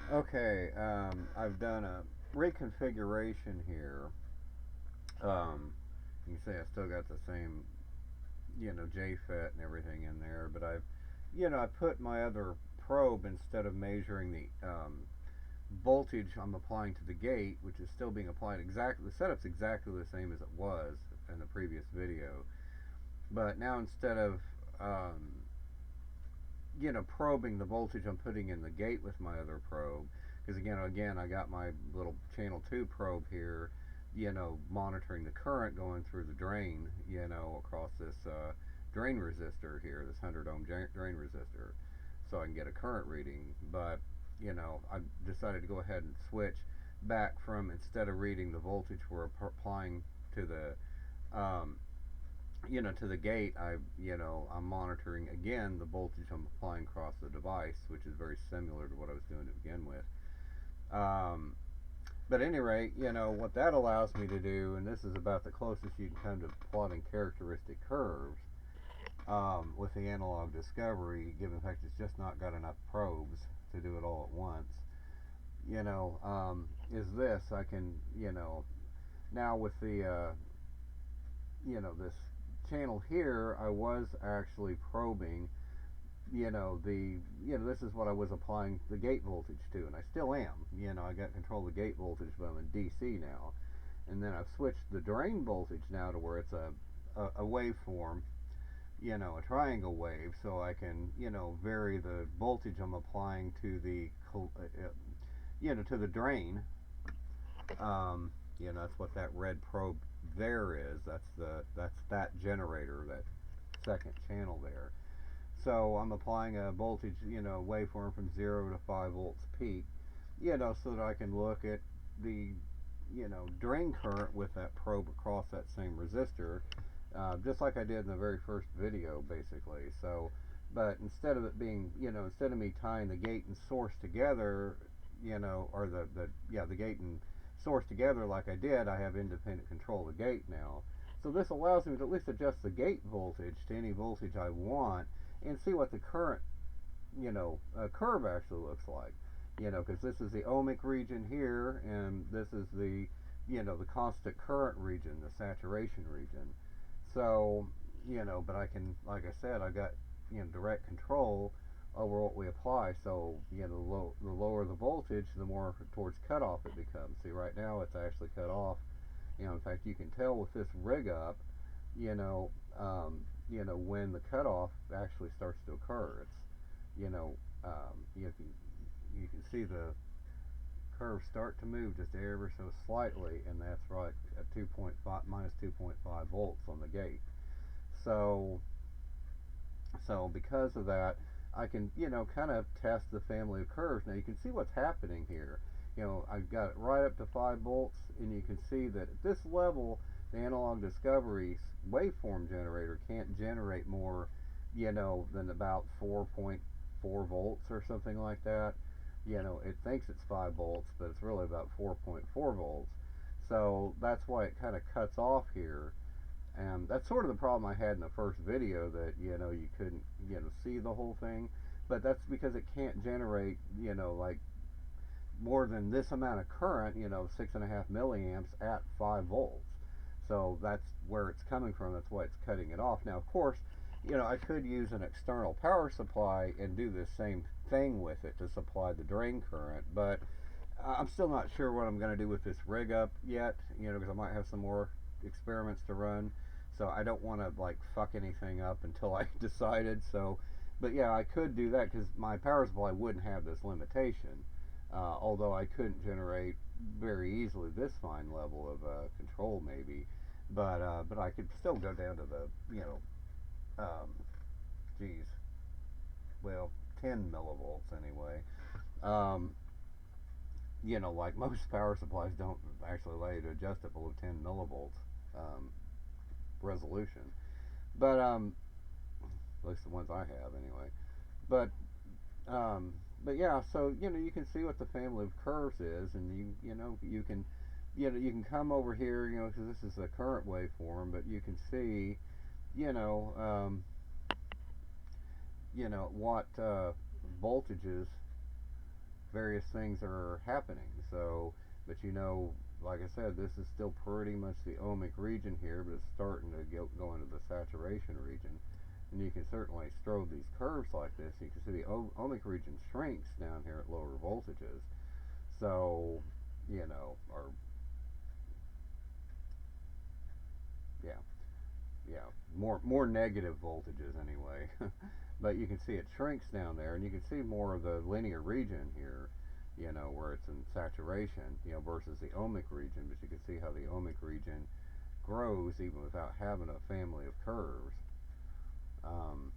Okay, I've done a reconfiguration here. You can see I still got the same, JFET and everything in there, but I put my other probe instead of measuring the voltage I'm applying to the gate, which is still being applied exactly. The setup's exactly the same as it was in the previous video, but now instead of probing the voltage I'm putting in the gate with my other probe, because again, I got my little channel 2 probe here, monitoring the current going through the drain, across this drain resistor here, this 100 ohm drain resistor, so I can get a current reading. But, I decided to go ahead and switch back from, instead of reading the voltage we're applying to the gate, I'm monitoring again the voltage I'm applying across the device, which is very similar to what I was doing to begin with. Um, but at any rate, what that allows me to do, and this is about the closest you can come to plotting characteristic curves with the analog discovery, given the fact it's just not got enough probes to do it all at once. Is this I can, now with the this channel here, I was actually probing, this is what I was applying the gate voltage to, and I still am. I got control of the gate voltage, but I'm in DC now. And then I've switched the drain voltage now to where it's a waveform, a triangle wave, so I can, vary the voltage I'm applying to to the drain. That's what that red probe there is. That's that generator, that second channel there. So I'm applying a voltage, waveform from 0 to 5 volts peak, so that I can look at the, drain current with that probe across that same resistor, just like I did in the very first video, basically. So, but instead of it being, instead of me tying the gate and source together, or the gate and source together like I did, I have independent control of the gate now. So this allows me to at least adjust the gate voltage to any voltage I want and see what the current, curve actually looks like. Because this is the ohmic region here, and this is the, the constant current region, the saturation region. So, but I can, like I said, I got, direct control over what we apply. So, the lower the voltage, the more towards cutoff it becomes. See, right now it's actually cut off. In fact, you can tell with this rig up, you know, when the cutoff actually starts to occur. It's, you know, you can see the curve start to move just ever so slightly, and that's right at 2.5 minus 2.5 volts on the gate. So, because of that, I can, kind of test the family of curves. Now you can see what's happening here. I've got it right up to 5 volts, and you can see that at this level, the analog discovery waveform generator can't generate more, than about 4.4 volts or something like that. It thinks it's 5 volts, but it's really about 4.4 volts. So that's why it kind of cuts off here. And that's sort of the problem I had in the first video, that you couldn't see the whole thing, but that's because it can't generate like more than this amount of current, 6.5 milliamps at 5 volts. So that's where it's coming from. That's why it's cutting it off. Now, of course, I could use an external power supply and do the same thing with it to supply the drain current, but I'm still not sure what I'm going to do with this rig up yet, because I might have some more experiments to run. So I don't want to like fuck anything up until I decided. So, but yeah, I could do that because my power supply wouldn't have this limitation. Although I couldn't generate very easily this fine level of control, maybe, but I could still go down to the geez, well, 10 millivolts anyway. Um, like most power supplies don't actually allow you to adjust it below 10 millivolts um, resolution, but at least the ones I have anyway. But but yeah, so you can see what the family of curves is, and you can you can come over here, because this is the current waveform, but you can see you know um, what voltages various things are happening. So, but you know, like I said, this is still pretty much the ohmic region here, but it's starting to go into the saturation region. And you can certainly strobe these curves like this. You can see the ohmic region shrinks down here at lower voltages. So, you know, or yeah, yeah, more negative voltages anyway. But you can see it shrinks down there, and you can see more of the linear region here, you know, where it's in saturation, you know, versus the ohmic region. But you can see how the ohmic region grows even without having a family of curves. Um,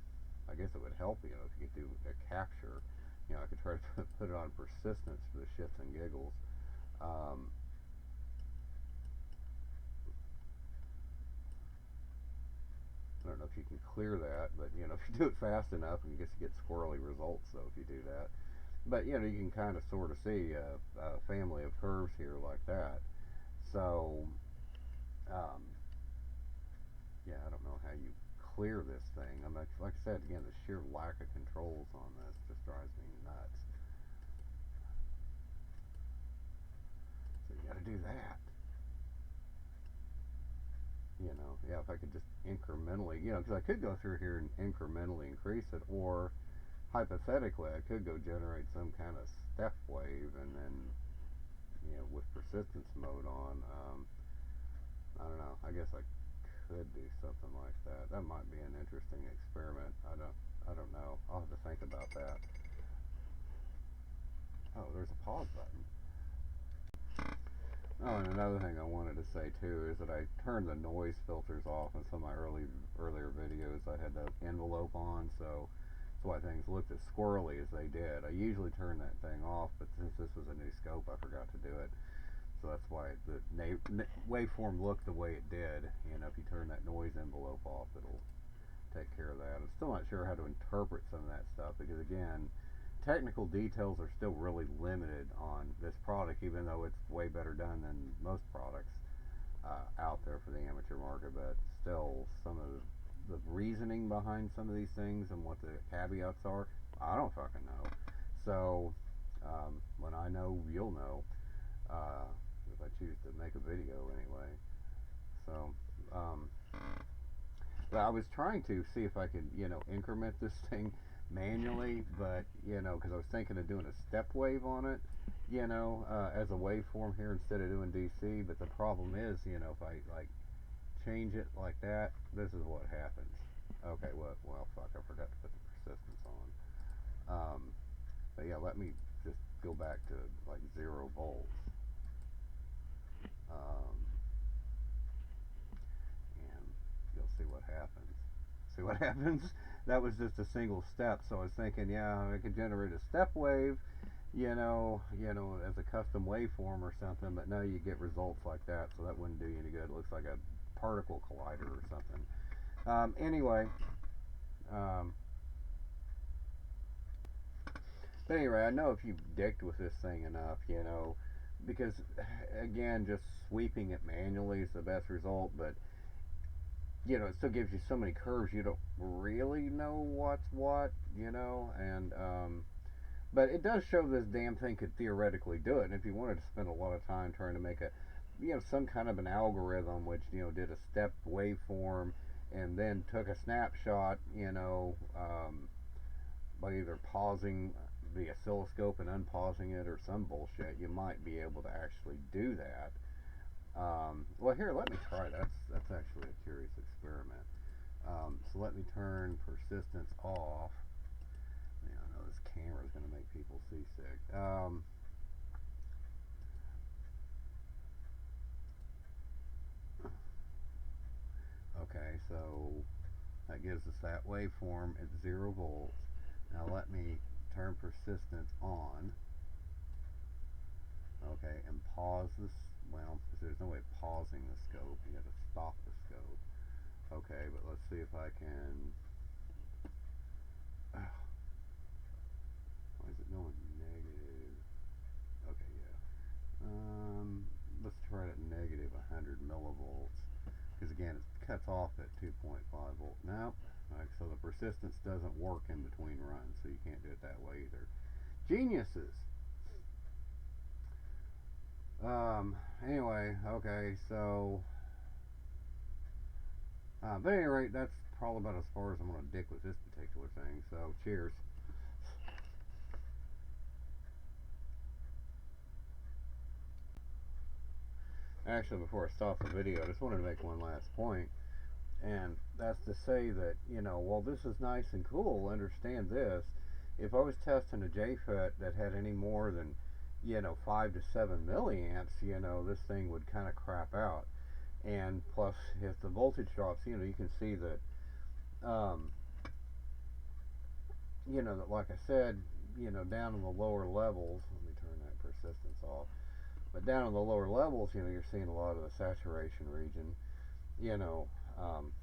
I guess it would help, you know, if you could do a capture. You know, I could try to put it on persistence for the shits and giggles. Um, I don't know if you can clear that, but you know, if you do it fast enough, you get squirrely results. Though, if you do that, but you know, you can kind of sort of see a family of curves here like that. So, um, yeah, I don't know how you clear this thing. I mean, like I said again, the sheer lack of controls on this just drives me nuts. So you got to do that. You know, yeah, if I could just incrementally, you know, because I could go through here and incrementally increase it, or hypothetically, I could go generate some kind of step wave, and then, you know, with persistence mode on, I don't know. I guess I could do something like that. That might be an interesting experiment. I don't know. I'll have to think about that. Oh, there's a pause button. Oh, and another thing I wanted to say too is that I turned the noise filters off in some of my earlier videos. I had the envelope on, so that's why things looked as squirrely as they did. I usually turn that thing off, but since this was a new scope, I forgot to do it. So that's why the waveform looked the way it did. You know, if you turn that noise envelope off, it'll take care of that. I'm still not sure how to interpret some of that stuff because, again, technical details are still really limited on this product, even though it's way better done than most products out there for the amateur market. But still, some of the reasoning behind some of these things and what the caveats are, I don't fucking know. So, when I know, you'll know. If I choose to make a video anyway. So, um, but I was trying to see if I could, you know, increment this thing manually, but, you know, because I was thinking of doing a step wave on it, you know, as a waveform here instead of doing DC. But the problem is, you know, if I, like, change it like that, this is what happens. Okay, well, fuck, I forgot to put the persistence on. But yeah, let me just go back to, like, 0 volts. Um, and you'll see what happens. See what happens? That was just a single step, so I was thinking, yeah, I could generate a step wave, as a custom waveform or something, but no, you get results like that, so that wouldn't do you any good. It looks like a particle collider or something. Anyway, um, but anyway, I know if you've dicked with this thing enough, because again, just sweeping it manually is the best result, but it still gives you so many curves you don't really know what's what, and but it does show this damn thing could theoretically do it. And if you wanted to spend a lot of time trying to make some kind of an algorithm which did a step waveform and then took a snapshot, by either pausing the oscilloscope and unpausing it or some bullshit, you might be able to actually do that. Well, here, let me try. That's actually a curious experiment. So let me turn persistence off. Man, I know this camera is going to make people seasick. Okay, so that gives us that waveform at 0 volts. Now let me turn persistence on. Okay, and pause this. Well, there's no way of pausing the scope. You have to stop the scope. Okay, but let's see if I can. Why is it going negative? Okay, yeah. Let's try it at negative 100 millivolts. Because again, it cuts off at 2.5 volt. Nope. Right, so the persistence doesn't work in between runs, so you can't do it that way either. Geniuses! Anyway, okay, so, but at any rate, that's probably about as far as I'm going to dick with this particular thing. So, cheers. Actually, before I stop the video, I just wanted to make one last point, and that's to say that, while this is nice and cool, understand this. If I was testing a JFET that had any more than, 5 to 7 milliamps, this thing would kind of crap out. And plus, if the voltage drops, you can see that, um, that like I said, down in the lower levels, let me turn that persistence off, but down in the lower levels, you're seeing a lot of the saturation region, you know, um,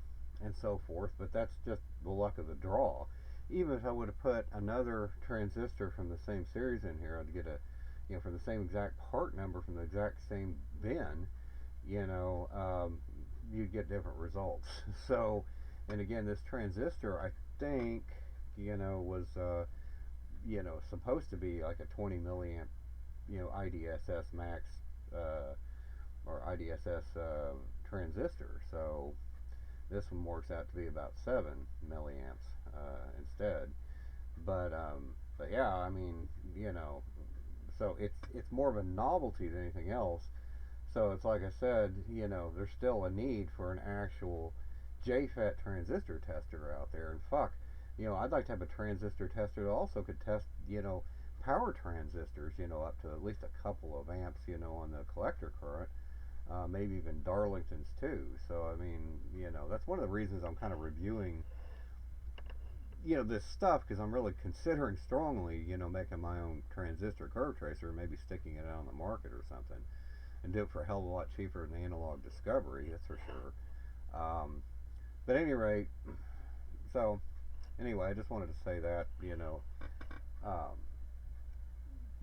and so forth. But that's just the luck of the draw. Even if I would have put another transistor from the same series in here, I'd get a, from the same exact part number from the exact same bin, you'd get different results. So, and again, this transistor, I think, was, supposed to be like a 20 milliamp, IDSS max, uh, or IDSS transistor. So this one works out to be about 7 milliamps instead. But yeah, I mean, so it's more of a novelty than anything else. So it's like I said, there's still a need for an actual JFET transistor tester out there. And fuck, I'd like to have a transistor tester that also could test, power transistors, up to at least a couple of amps, on the collector current, maybe even Darlingtons too. So I mean, that's one of the reasons I'm kind of reviewing, this stuff, because I'm really considering strongly, making my own transistor curve tracer, maybe sticking it out on the market or something, and do it for a hell of a lot cheaper than analog discovery. That's for sure. But at any rate, so anyway, I just wanted to say that, um,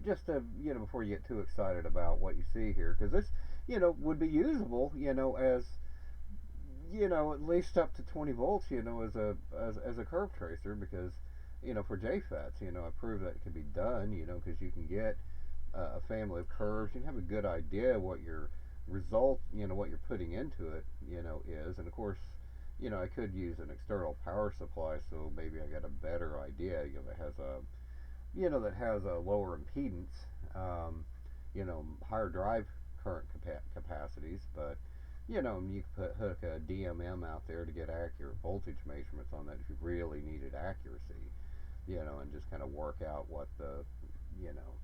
just to, before you get too excited about what you see here, because this, would be usable, as, at least up to 20 volts, as a curve tracer, because, for JFETs, I proved that it can be done, because you can get a family of curves. You can have a good idea what your result, what you're putting into it, is. And of course, I could use an external power supply, so maybe I got a better idea, that has a lower impedance, higher drive current capacities. But you could hook a DMM out there to get accurate voltage measurements on that if you really needed accuracy, and just kind of work out what the, you know,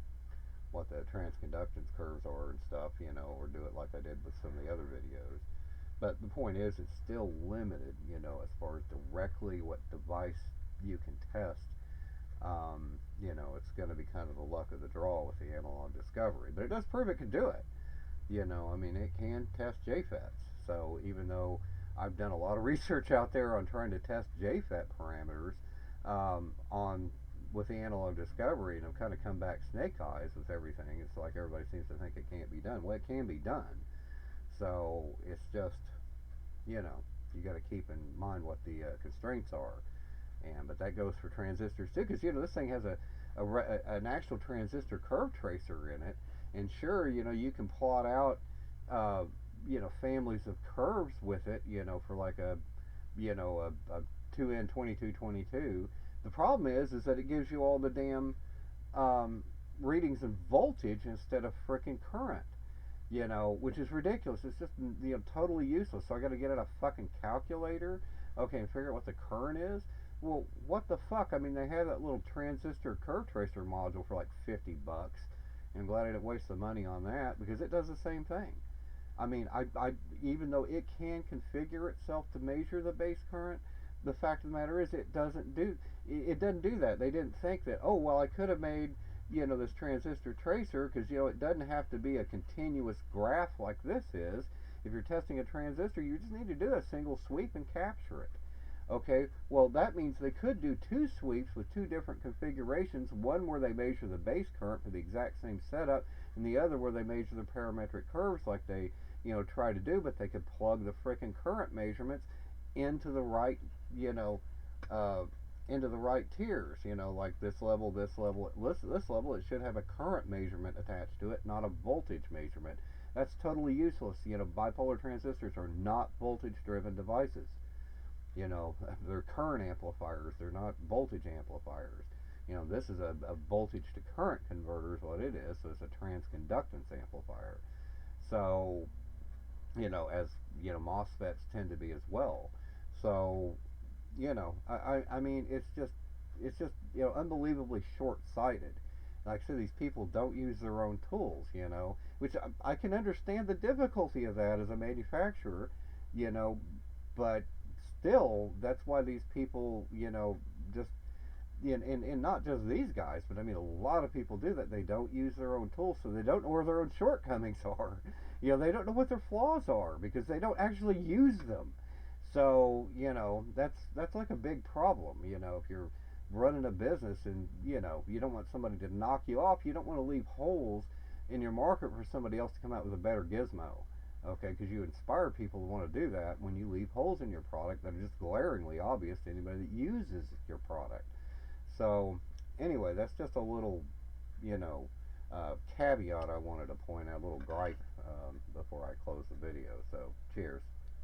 what the transconductance curves are and stuff, or do it like I did with some of the other videos. But the point is, it's still limited, as far as directly what device you can test. It's going to be kind of the luck of the draw with the analog discovery. But it does prove it can do it. I mean, it can test JFETs. So even though I've done a lot of research out there on trying to test JFET parameters on with the analog discovery, and I've kind of come back snake eyes with everything. It's like everybody seems to think it can't be done. Well, it can be done. So it's just, you got to keep in mind what the constraints are. But that goes for transistors too, because this thing has an actual transistor curve tracer in it, and sure, you can plot out families of curves with it, for like a 2N2222. The problem is that it gives you all the damn readings in voltage instead of frickin' current, which is ridiculous. It's just totally useless. So I got to get out a fucking calculator, okay, and figure out what the current is. Well, what the fuck? I mean, they have that little transistor curve tracer module for like $50. I'm glad I didn't waste the money on that, because it does the same thing. I mean, I even though it can configure itself to measure the base current, the fact of the matter is it doesn't do that. They didn't think that, oh well, I could have made this transistor tracer, because it doesn't have to be a continuous graph like this is. If you're testing a transistor, you just need to do a single sweep and capture it. Okay, well that means they could do two sweeps with two different configurations, one where they measure the base current for the exact same setup, and the other where they measure the parametric curves like they, try to do, but they could plug the frickin' current measurements into the right, uh, into the right tiers. You know, like this level, this level, this level, it should have a current measurement attached to it, not a voltage measurement. That's totally useless. You know, bipolar transistors are not voltage-driven devices. You know, they're current amplifiers. They're not voltage amplifiers. You know, this is a voltage to current converter is what it is. So it's a transconductance amplifier. So, you know, as you know, MOSFETs tend to be as well. So, you know, I mean, it's just you know unbelievably short-sighted. Like I said, these people don't use their own tools. You know, which I can understand the difficulty of that as a manufacturer. You know, but still, that's why these people, you know, just and not just these guys, but I mean a lot of people do that. They don't use their own tools, so they don't know where their own shortcomings are. You know, they don't know what their flaws are because they don't actually use them. So you know, that's like a big problem. You know, if you're running a business and you know you don't want somebody to knock you off, you don't want to leave holes in your market for somebody else to come out with a better gizmo. Okay, because you inspire people to want to do that when you leave holes in your product that are just glaringly obvious to anybody that uses your product. So, anyway, that's just a little, you know, caveat I wanted to point out, a little gripe before I close the video. So, cheers.